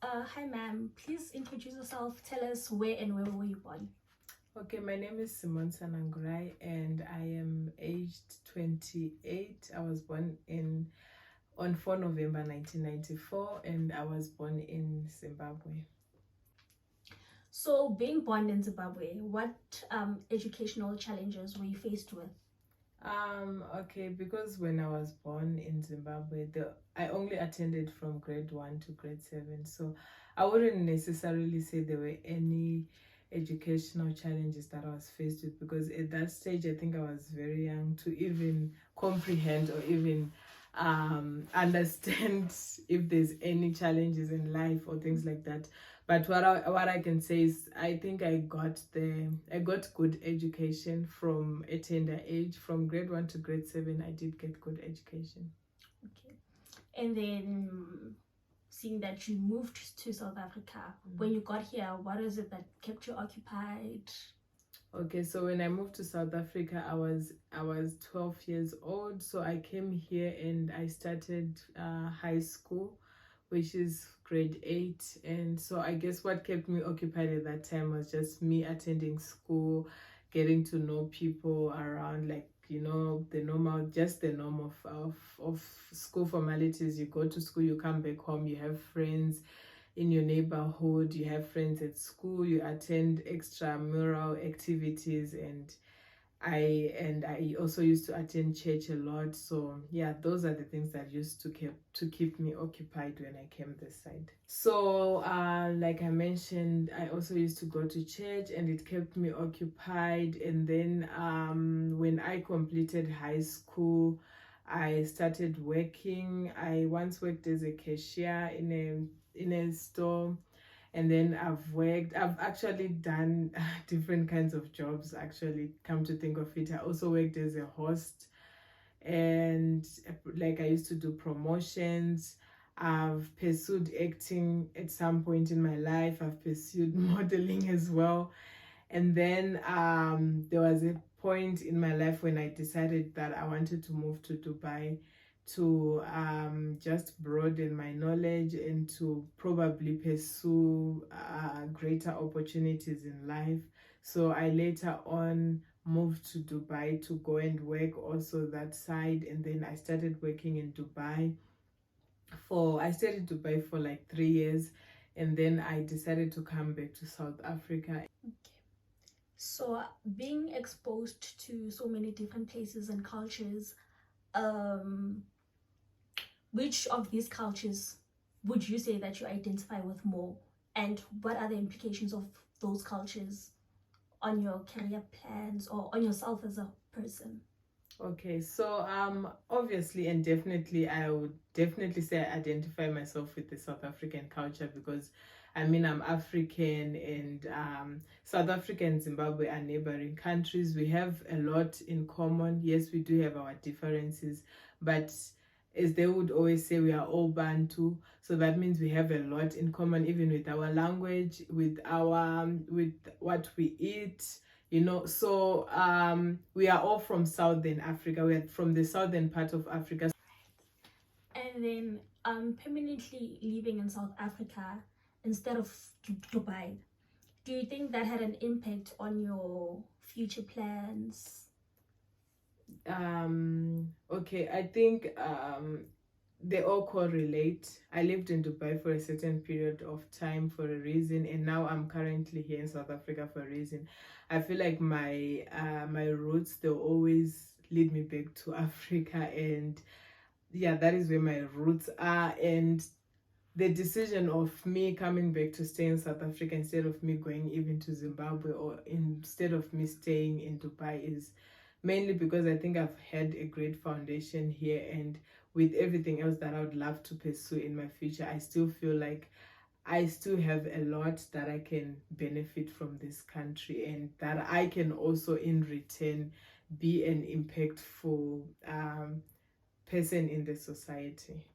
Hi ma'am, please introduce yourself. Tell us where and where were you born? Okay, my name is Simone Sanangurai and I am aged 28. I was born on 4 November 1994 and I was born in Zimbabwe. So being born in Zimbabwe, what educational challenges were you faced with? Okay, because when I was born in Zimbabwe, I only attended from grade 1 to grade 7. So I wouldn't necessarily say there were any educational challenges that I was faced with, because at that stage I think I was very young to even comprehend or even understand if there's any challenges in life or things like that. But what I can say is I think I got good education from a tender age. From grade 1 to grade 7 I did get good education. Okay. And then seeing that you moved to South Africa, when you got here, what is it that kept you occupied? Okay, so when I moved to South Africa, I was 12 years old. So I came here and I started high school, which is grade 8. And so I guess what kept me occupied at that time was just me attending school, getting to know people around, like, the norm of school formalities. You go to school, you come back home, you have friends in your neighborhood, you have friends at school, you attend extramural activities, and I also used to attend church a lot. So yeah, those are the things that used to keep me occupied when I came this side. So like I mentioned, I also used to go to church and it kept me occupied. And then when I completed high school, I started working. I once worked as a cashier in a store, and then I've actually done different kinds of jobs. Actually, come to think of it, I also worked as a host, and like I used to do promotions. I've pursued acting at some point in my life. I've pursued modeling as well. And then there was a point in my life when I decided that I wanted to move to Dubai to just broaden my knowledge and to probably pursue greater opportunities in life. So I later on moved to Dubai to go and work also that side. And then I started working in Dubai I stayed in Dubai for like 3 years, and then I decided to come back to South Africa. Okay. So being exposed to so many different places and cultures, um, which of these cultures would you say that you identify with more? And what are the implications of those cultures on your career plans or on yourself as a person? Okay, so obviously and definitely I would definitely say I identify myself with the South African culture, because I mean I'm African, and South Africa and Zimbabwe are neighboring countries. We have a lot in common. Yes, we do have our differences, but as they would always say, we are all Bantu. So that means we have a lot in common, even with our language, with with what we eat, so we are all from Southern Africa. We are from the southern part of Africa. And then permanently living in South Africa instead of Dubai, do you think that had an impact on your future plans? Okay, I think they all correlate. I lived in Dubai for a certain period of time for a reason, and now I'm currently here in South Africa for a reason. I feel like my roots, they'll always lead me back to Africa, and yeah, that is where my roots are. And the decision of me coming back to stay in South Africa instead of me going even to Zimbabwe, or instead of me staying in Dubai, is mainly because I think I've had a great foundation here, and with everything else that I would love to pursue in my future, I still feel like I still have a lot that I can benefit from this country, and that I can also in return be an impactful person in the society.